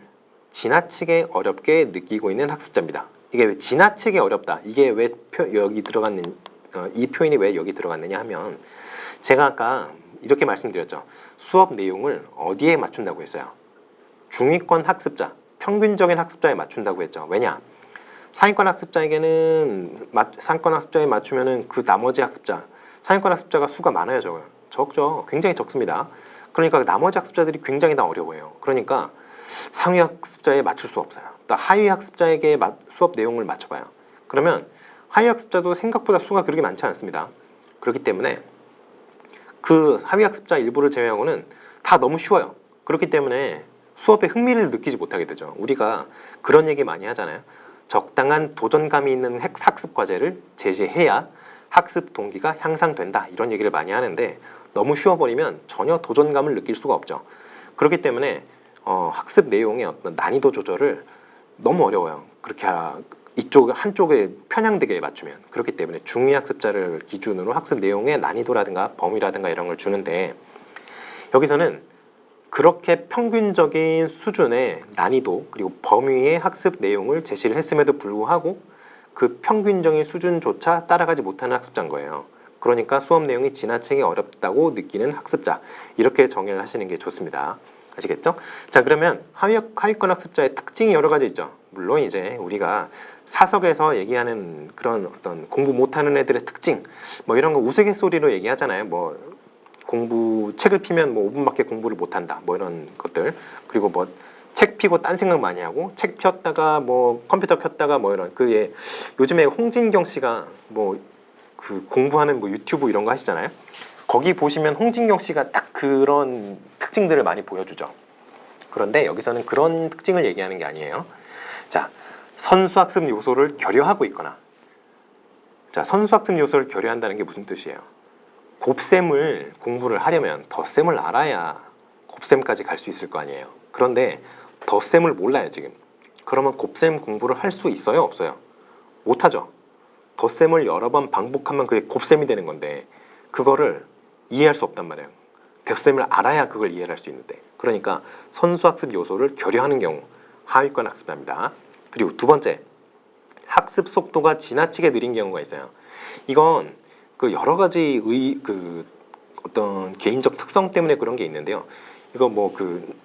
지나치게 어렵게 느끼고 있는 학습자입니다. 이게 왜 지나치게 어렵다? 이게 왜 여기 들어갔는 이 표현이 왜 여기 들어갔느냐 하면 제가 아까 이렇게 말씀드렸죠. 수업 내용을 어디에 맞춘다고 했어요? 중위권 학습자, 평균적인 학습자에 맞춘다고 했죠. 왜냐? 상위권 학습자에게는 상위권 학습자에 맞추면은 그 나머지 학습자, 상위권 학습자가 수가 많아요, 적어요. 적죠. 굉장히 적습니다. 그러니까 그 나머지 학습자들이 굉장히 다 어려워요. 그러니까 상위 학습자에 맞출 수 없어요. 또 하위 학습자에게 수업 내용을 맞춰봐요. 그러면 하위 학습자도 생각보다 수가 그렇게 많지 않습니다. 그렇기 때문에 그 하위 학습자 일부를 제외하고는 다 너무 쉬워요. 그렇기 때문에 수업에 흥미를 느끼지 못하게 되죠. 우리가 그런 얘기 많이 하잖아요. 적당한 도전감이 있는 학습 과제를 제시해야 학습 동기가 향상된다. 이런 얘기를 많이 하는데 너무 쉬워버리면 전혀 도전감을 느낄 수가 없죠. 그렇기 때문에 학습 내용의 어떤 난이도 조절을 너무 어려워요. 그렇게 한쪽에 편향되게 맞추면. 그렇기 때문에 중위 학습자를 기준으로 학습 내용의 난이도라든가 범위라든가 이런 걸 주는데 여기서는 그렇게 평균적인 수준의 난이도 그리고 범위의 학습 내용을 제시를 했음에도 불구하고 그 평균적인 수준조차 따라가지 못하는 학습자인 거예요. 그러니까 수업 내용이 지나치게 어렵다고 느끼는 학습자, 이렇게 정의를 하시는 게 좋습니다. 아시겠죠? 자, 그러면 하위권 학습자의 특징이 여러 가지 있죠. 물론 이제 우리가 사석에서 얘기하는 그런 어떤 공부 못하는 애들의 특징, 뭐 이런 거 우스갯소리로 얘기하잖아요. 뭐 책을 피면 뭐 5분밖에 공부를 못한다, 뭐 이런 것들. 그리고 뭐 책 피고 딴 생각 많이 하고, 책 폈다가 뭐 컴퓨터 켰다가 뭐 이런 요즘에 홍진경 씨가 뭐 그 공부하는 뭐 유튜브 이런 거 하시잖아요. 거기 보시면 홍진경 씨가 딱 그런 특징들을 많이 보여주죠. 그런데 여기서는 그런 특징을 얘기하는 게 아니에요. 자, 선수학습 요소를 결여하고 있거나, 자, 선수학습 요소를 결여한다는 게 무슨 뜻이에요? 곱셈을 공부를 하려면 덧셈을 알아야 곱셈까지 갈 수 있을 거 아니에요. 그런데 덧셈을 몰라요, 지금. 그러면 곱셈 공부를 할 수 있어요, 없어요? 못하죠. 덧셈을 여러 번 반복하면 그게 곱셈이 되는 건데 그거를 이해할 수 없단 말이에요. 덧셈을 알아야 그걸 이해할 수 있는데. 그러니까 선수학습 요소를 결여하는 경우 하위권 학습자입니다. 그리고 두 번째, 학습 속도가 지나치게 느린 경우가 있어요. 이건 그 여러 가지 어떤 개인적 특성 때문에 그런 게 있는데요. 이거 뭐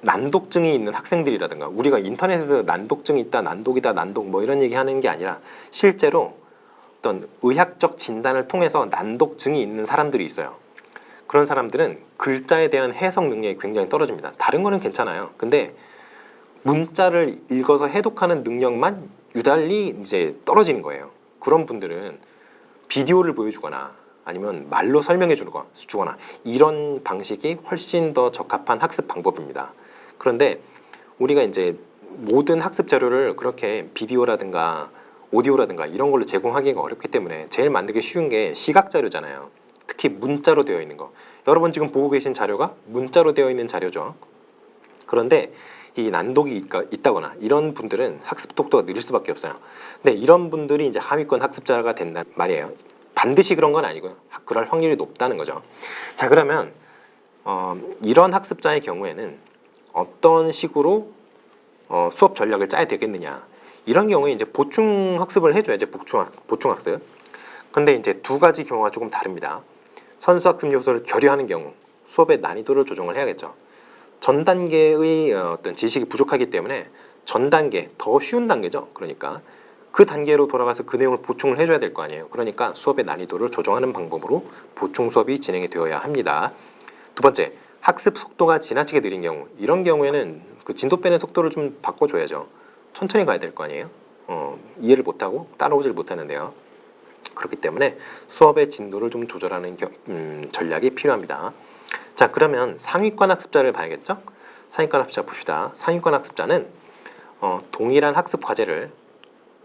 난독증이 있는 학생들이라든가, 우리가 인터넷에서 난독증이 있다, 난독이다, 난독 뭐 이런 얘기 하는 게 아니라 실제로 어떤 의학적 진단을 통해서 난독증이 있는 사람들이 있어요. 그런 사람들은 글자에 대한 해석 능력이 굉장히 떨어집니다. 다른 거는 괜찮아요. 근데 문자를 읽어서 해독하는 능력만 유달리 이제 떨어지는 거예요. 그런 분들은 비디오를 보여주거나 아니면 말로 설명해 주거나 이런 방식이 훨씬 더 적합한 학습 방법입니다. 그런데 우리가 이제 모든 학습 자료를 그렇게 비디오라든가 오디오라든가 이런 걸로 제공하기가 어렵기 때문에 제일 만들기 쉬운 게 시각 자료잖아요. 특히 문자로 되어 있는 거. 여러분 지금 보고 계신 자료가 문자로 되어 있는 자료죠. 그런데 이 난독이 있다거나 이런 분들은 학습 속도가 느릴 수밖에 없어요. 근데 이런 분들이 이제 하위권 학습자가 된단 말이에요. 반드시 그런 건 아니고요. 그럴 확률이 높다는 거죠. 자, 그러면 이런 학습자의 경우에는 어떤 식으로 수업 전략을 짜야 되겠느냐. 이런 경우에 이제 보충 학습을 해줘야죠. 보충 학습. 근데 이제 두 가지 경우가 조금 다릅니다. 선수학습 요소를 결여하는 경우 수업의 난이도를 조정을 해야겠죠. 전 단계의 어떤 지식이 부족하기 때문에 전 단계, 더 쉬운 단계죠. 그러니까 그 단계로 돌아가서 그 내용을 보충을 해줘야 될 거 아니에요. 그러니까 수업의 난이도를 조정하는 방법으로 보충 수업이 진행이 되어야 합니다. 두 번째, 학습 속도가 지나치게 느린 경우. 이런 경우에는 그 진도 빼는 속도를 좀 바꿔줘야죠. 천천히 가야 될 거 아니에요. 이해를 못하고 따라오질 못하는데요. 그렇기 때문에 수업의 진도를 좀 조절하는 전략이 필요합니다. 자, 그러면 상위권 학습자를 봐야겠죠? 상위권 학습자 봅시다. 상위권 학습자는 동일한 학습 과제를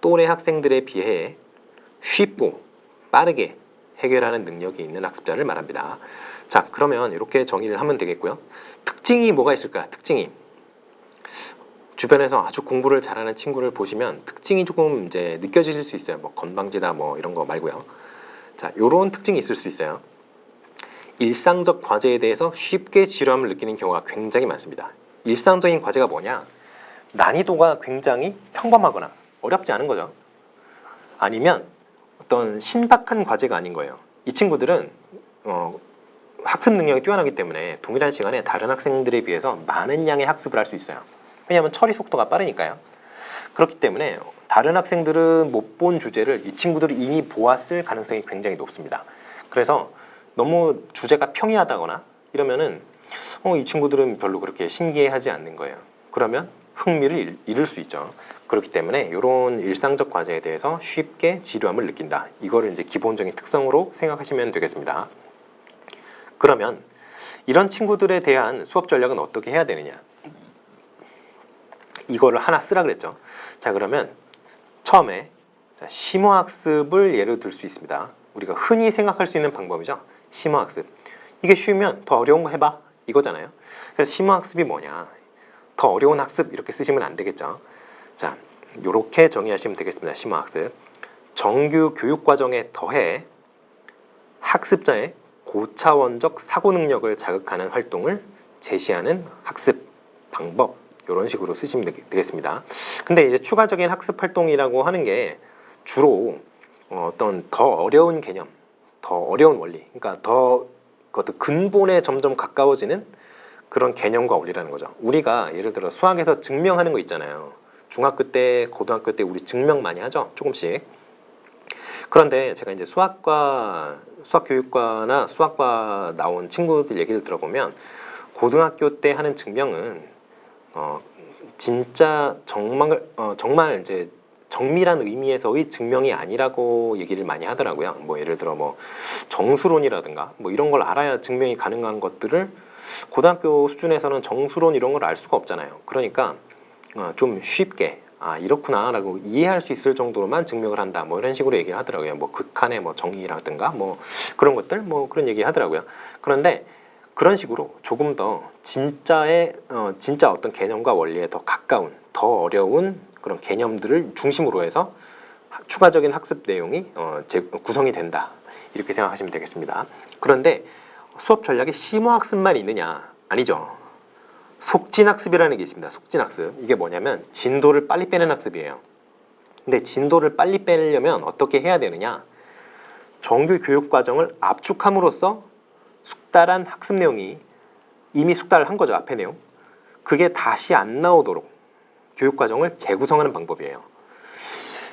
또래 학생들에 비해 쉽고 빠르게 해결하는 능력이 있는 학습자를 말합니다. 자, 그러면 이렇게 정의를 하면 되겠고요. 특징이 뭐가 있을까요? 특징이 주변에서 아주 공부를 잘하는 친구를 보시면 특징이 조금 이제 느껴지실 수 있어요. 뭐 건방지다 뭐 이런 거 말고요. 자, 요런 특징이 있을 수 있어요. 일상적 과제에 대해서 쉽게 지루함을 느끼는 경우가 굉장히 많습니다. 일상적인 과제가 뭐냐? 난이도가 굉장히 평범하거나 어렵지 않은 거죠. 아니면 어떤 신박한 과제가 아닌 거예요. 이 친구들은 학습 능력이 뛰어나기 때문에 동일한 시간에 다른 학생들에 비해서 많은 양의 학습을 할 수 있어요. 왜냐하면 처리 속도가 빠르니까요. 그렇기 때문에 다른 학생들은 못 본 주제를 이 친구들이 이미 보았을 가능성이 굉장히 높습니다. 그래서 너무 주제가 평이하다거나 이러면은 이 친구들은 별로 그렇게 신기해하지 않는 거예요. 그러면 흥미를 잃을 수 있죠. 그렇기 때문에 이런 일상적 과제에 대해서 쉽게 지루함을 느낀다. 이거를 이제 기본적인 특성으로 생각하시면 되겠습니다. 그러면 이런 친구들에 대한 수업 전략은 어떻게 해야 되느냐? 이거를 하나 쓰라 그랬죠. 자, 그러면 처음에 심화학습을 예로 들 수 있습니다. 우리가 흔히 생각할 수 있는 방법이죠. 심화학습. 이게 쉬우면 더 어려운 거 해봐 이거잖아요. 그래서 심화학습이 뭐냐? 더 어려운 학습 이렇게 쓰시면 안 되겠죠. 자, 이렇게 정의하시면 되겠습니다. 심화학습. 정규 교육과정에 더해 학습자의 고차원적 사고 능력을 자극하는 활동을 제시하는 학습 방법, 이런 식으로 쓰시면 되겠습니다. 근데 이제 추가적인 학습 활동이라고 하는 게 주로 어떤 더 어려운 개념, 더 어려운 원리, 그러니까 더 그것도 근본에 점점 가까워지는 그런 개념과 원리라는 거죠. 우리가 예를 들어 수학에서 증명하는 거 있잖아요. 중학교 때, 고등학교 때 우리 증명 많이 하죠. 조금씩. 그런데 제가 이제 수학교육과나 수학과 나온 친구들 얘기를 들어보면 고등학교 때 하는 증명은 진짜 정말 이제 정밀한 의미에서의 증명이 아니라고 얘기를 많이 하더라고요. 뭐 예를 들어 뭐 정수론이라든가 뭐 이런 걸 알아야 증명이 가능한 것들을 고등학교 수준에서는 정수론 이런 걸 알 수가 없잖아요. 그러니까 좀 쉽게 이렇구나 라고 이해할 수 있을 정도로만 증명을 한다 뭐 이런 식으로 얘기를 하더라고요. 뭐 극한의 뭐 정의라든가 뭐 그런 것들 뭐 그런 얘기 하더라고요. 그런데 그런 식으로 조금 더 진짜 어떤 개념과 원리에 더 가까운 더 어려운 그런 개념들을 중심으로 해서 추가적인 학습 내용이 구성이 된다 이렇게 생각하시면 되겠습니다. 그런데 수업 전략에 심화학습만 있느냐? 아니죠. 속진학습이라는 게 있습니다. 속진학습. 이게 뭐냐면 진도를 빨리 빼는 학습이에요. 근데 진도를 빨리 빼려면 어떻게 해야 되느냐? 정규 교육 과정을 압축함으로써 숙달한 학습 내용이 이미 숙달을 한 거죠. 앞에 내용. 그게 다시 안 나오도록 교육 과정을 재구성하는 방법이에요.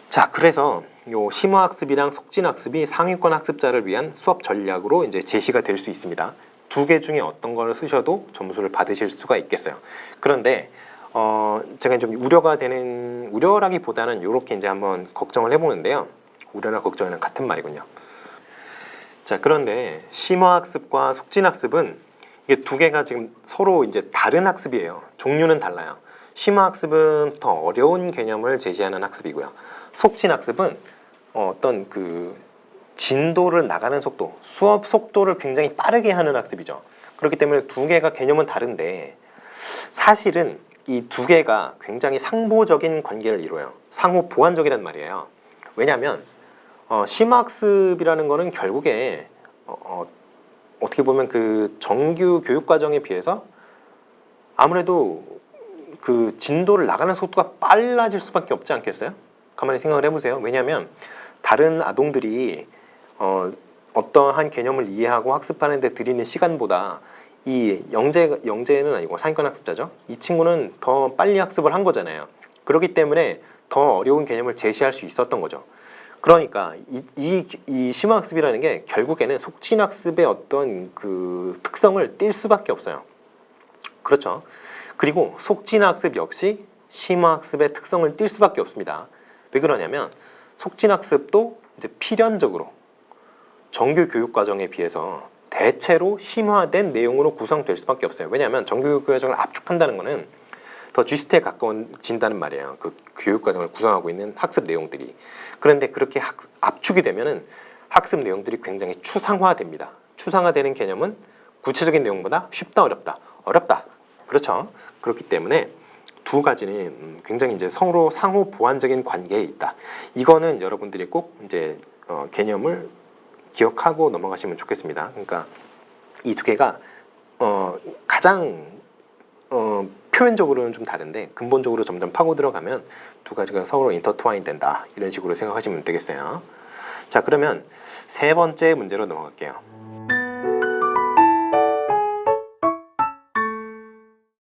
자, 그래서 요 심화학습이랑 속진학습이 상위권 학습자를 위한 수업 전략으로 이제 제시가 될 수 있습니다. 두 개 중에 어떤 걸 쓰셔도 점수를 받으실 수가 있겠어요. 그런데 제가 좀 우려라기보다는 이렇게 이제 한번 걱정을 해보는데요. 우려나 걱정은 같은 말이군요. 자, 그런데 심화학습과 속진학습은 이게 두 개가 지금 서로 이제 다른 학습이에요. 종류는 달라요. 심화학습은 더 어려운 개념을 제시하는 학습이고요. 속진학습은 어떤 그 진도를 나가는 속도, 수업 속도를 굉장히 빠르게 하는 학습이죠. 그렇기 때문에 두 개가 개념은 다른데 사실은 이 두 개가 굉장히 상보적인 관계를 이루어요. 상호 보완적이란 말이에요. 왜냐하면 심화학습이라는 거는 결국에 어떻게 보면 그 정규 교육 과정에 비해서 아무래도 그 진도를 나가는 속도가 빨라질 수밖에 없지 않겠어요? 가만히 생각을 해보세요. 왜냐하면 다른 아동들이 어떠한 개념을 이해하고 학습하는 데 들이는 시간보다 이 영재는 아니고 상위권 학습자죠. 이 친구는 더 빨리 학습을 한 거잖아요. 그렇기 때문에 더 어려운 개념을 제시할 수 있었던 거죠. 그러니까 이 심화학습이라는 게 결국에는 속진학습의 어떤 그 특성을 띌 수밖에 없어요. 그렇죠. 그리고 속진학습 역시 심화학습의 특성을 띌 수밖에 없습니다. 왜 그러냐면 속진학습도 이제 필연적으로 정규 교육 과정에 비해서 대체로 심화된 내용으로 구성될 수밖에 없어요. 왜냐하면 정규 교육 과정을 압축한다는 것은 더 G스트에 가까워진다는 말이에요. 그 교육 과정을 구성하고 있는 학습 내용들이. 그런데 그렇게 압축이 되면은 학습 내용들이 굉장히 추상화됩니다. 추상화되는 개념은 구체적인 내용보다 쉽다, 어렵다, 어렵다. 그렇죠. 그렇기 때문에 두 가지는 굉장히 이제 서로 상호 보완적인 관계에 있다. 이거는 여러분들이 꼭 이제 개념을 기억하고 넘어가시면 좋겠습니다. 그러니까 이 두 개가 가장 표면적으로는 좀 다른데 근본적으로 점점 파고 들어가면 두 가지가 서로 인터트와인 된다. 이런 식으로 생각하시면 되겠어요. 자, 그러면 세 번째 문제로 넘어갈게요.